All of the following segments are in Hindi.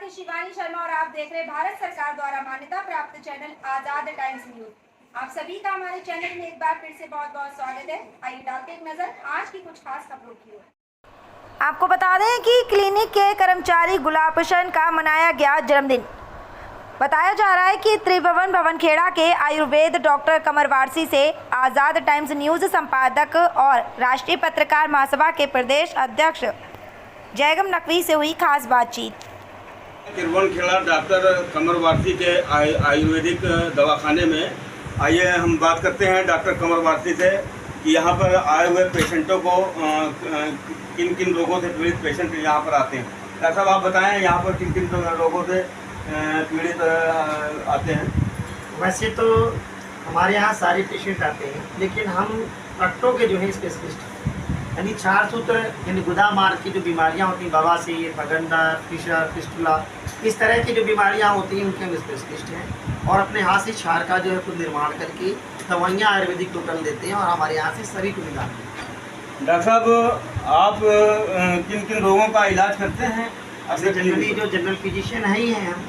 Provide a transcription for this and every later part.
मैं शिवानी शर्मा और आप देख रहे हैं भारत सरकार द्वारा मान्यता प्राप्त चैनल आजाद टाइम्स न्यूज। आप सभी का हमारे चैनल में एक बार फिर से बहुत बहुत स्वागत है। आइए डालते एक नजर आज की कुछ खास खबरों की ओर। आपको बता दें कि क्लिनिक के कर्मचारी गुलाब हुसैन का मनाया गया जन्मदिन। बताया जा रहा है कि त्रिभुवन भवनखेड़ा के आयुर्वेद डॉक्टर कमर वारसी से आज़ाद टाइम्स न्यूज़ संपादक और राष्ट्रीय पत्रकार महासभा के प्रदेश अध्यक्ष जयगम नकवी से हुई खास बातचीत। त्रिभुवनखेड़ा डॉक्टर कमर वारसी के आयुर्वेदिक दवाखाने में आइए हम बात करते हैं डॉक्टर कमर वारसी से कि यहाँ पर आए हुए पेशेंटों को किन किन रोगों से पीड़ित पेशेंट यहाँ पर आते हैं। डॉक्टर साहब आप बताएं यहाँ पर किन किन रोगों से पीड़ित आते हैं। वैसे तो हमारे यहाँ सारे पेशेंट आते हैं, लेकिन हम रक्तों के जो है स्पेशलिस्ट यानी क्षार सूत्र यानी गुदा मार्ग की जो बीमारियाँ होती हैं, बवासीर, फगंदा, फिशर, फिस्टुला, इस तरह की जो बीमारियाँ होती हैं उनके हम स्पेशलिस्ट हैं और अपने हाथ से क्षार का जो है खुद निर्माण करके दवाइयाँ आयुर्वेदिक टोटल देते हैं और हमारे यहाँ से सभी को निकालते हैं। डॉक्टर साहब आप किन किन रोगों का इलाज करते हैं? जनरली जो जनरल फिजिशियन है ही हैं हम,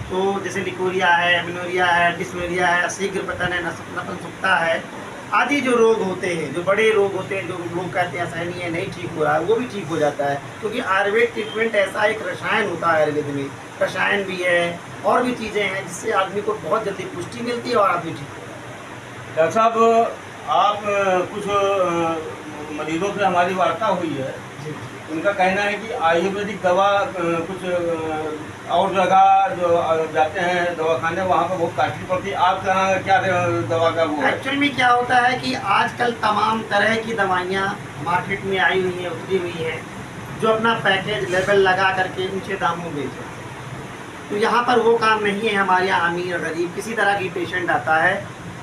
तो जैसे लिकोरिया है, एमिनोरिया है, डिस्मेरिया है, शीघ्र पतन है, नपुंसकता है आदि जो रोग होते हैं, जो बड़े रोग होते हैं, जो लोग कहते हैं आसानी है नहीं ठीक हो रहा है, वो भी ठीक हो जाता है। क्योंकि आयुर्वेद ट्रीटमेंट ऐसा एक रसायन होता है, आयुर्वेद में रसायन भी है और भी चीज़ें हैं जिससे आदमी को बहुत जल्दी पुष्टि मिलती है और आदमी ठीक हो जाता है। डॉक्टर साहब आप कुछ मरीजों से हमारी वार्ता हुई है, उनका कहना है कि आयुर्वेदिक दवा कुछ और जगह जो जाते हैं दवाखाने वहाँ पर बहुत कास्टली पड़ती है। आप क्या दवा का वो? एक्चुअल में क्या होता है कि आजकल तमाम तरह की दवाइयाँ मार्केट में आई हुई हैं, उतरी हुई हैं, जो अपना पैकेज लेबल लगा करके ऊंचे दामों बेच रहे हैं। तो यहाँ पर वो काम नहीं है। हमारे यहाँ अमीर और गरीब किसी तरह की पेशेंट आता है,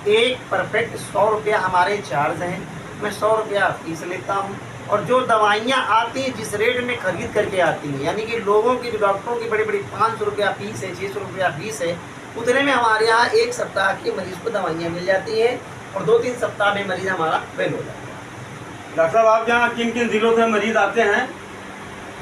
एक परफेक्ट 100 रुपया हमारे चार्ज हैं, मैं 100 रुपया फीस लेता हूँ और जो दवाइयाँ आती हैं जिस रेट में खरीद करके आती हैं, यानी कि लोगों की जो डॉक्टरों की बड़ी बड़ी 500 रुपया फीस है, 600 रुपया फीस है, उतने में हमारे यहाँ एक सप्ताह के मरीज को दवाइयाँ मिल जाती हैं और 2-3 सप्ताह में मरीज हमारा वेल हो जाता है। डॉक्टर साहब आप यहाँ किन किन जिलों से मरीज आते हैं?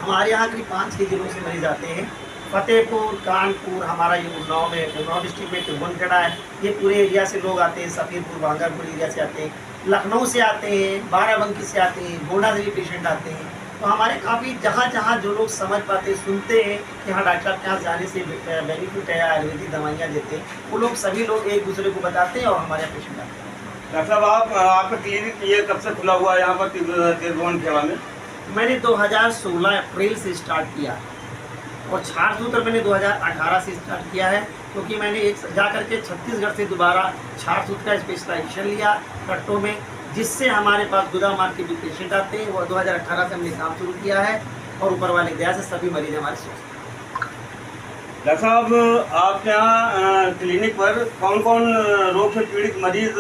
हमारे यहाँ करीब 5-6 जिलों से मरीज आते हैं। फतेहपुर, कानपुर, हमारा ये उन्नाव में, उन्नाव डिस्ट्रिक्ट में त्रिभुवनखेड़ा है, ये पूरे एरिया से लोग आते हैं। सफीरपुर, बांगरपुर एरिया से आते हैं, लखनऊ से आते हैं, बाराबंकी से आते हैं, गोंडा से भी पेशेंट आते हैं। तो हमारे काफ़ी जहाँ जहाँ जो लोग समझ पाते हैं, सुनते हैं कि हाँ डॉक्टर साहब के यहाँ जाने से बेनिफिट है, आयुर्वेदिक दवाइयाँ देते हैं, वो लोग सभी लोग एक दूसरे को बताते हैं और हमारे यहाँ पेशेंट आते हैं। डॉक्टर साहब आपका क्लिनिक ये कब से खुला हुआ है यहाँ पर त्रिभुवनखेड़ा में? मैंने 2016 अप्रैल से स्टार्ट किया और क्षार सूत्र मैंने 2018 से स्टार्ट किया है, क्योंकि मैंने एक जा करके छत्तीसगढ़ से दोबारा क्षार सूत्र का स्पेशलाइजेशन लिया कट्टों में, जिससे हमारे पास गुदा मार्ग के भी पेशेंट आते हैं। वो 2018 से हमने काम शुरू किया है और ऊपर वाले दया से सभी मरीज हमारे स्वस्थ हैं। डॉक्टर साहब आपके यहाँ क्लिनिक पर कौन कौन रोग से पीड़ित मरीज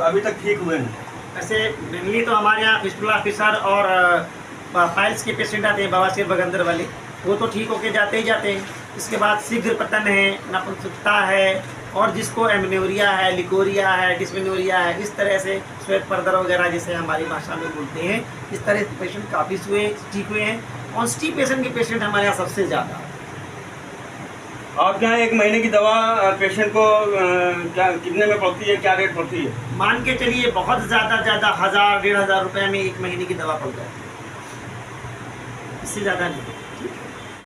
अभी तक ठीक हुए हैं? वैसे मेनली तो हमारे यहाँ फिस्टुला, फिशर और पाइल्स के पेशेंट आते हैं, बवासीर बगंदर वाले, वो तो ठीक होके जाते ही जाते हैं। इसके बाद शीघ्र पतन है, नपुंसकता है और जिसको एमिनोरिया है, लिकोरिया है, डिस्मेनोरिया है, इस तरह से श्वेत पर्दर वगैरह जिसे हमारी भाषा में बोलते हैं, इस तरह के पेशेंट काफ़ी ठीक हुए हैं। कॉन्स्टिपेशन के पेशेंट हमारे यहाँ सबसे ज़्यादा। आपके यहाँ एक महीने की दवा पेशेंट को क्या कितने में पड़ती है, क्या रेट पड़ती है? मान के चलिए बहुत ज़्यादा 1000-1500 रुपये में एक महीने की दवा पड़ जाती है, इससे ज़्यादा नहीं।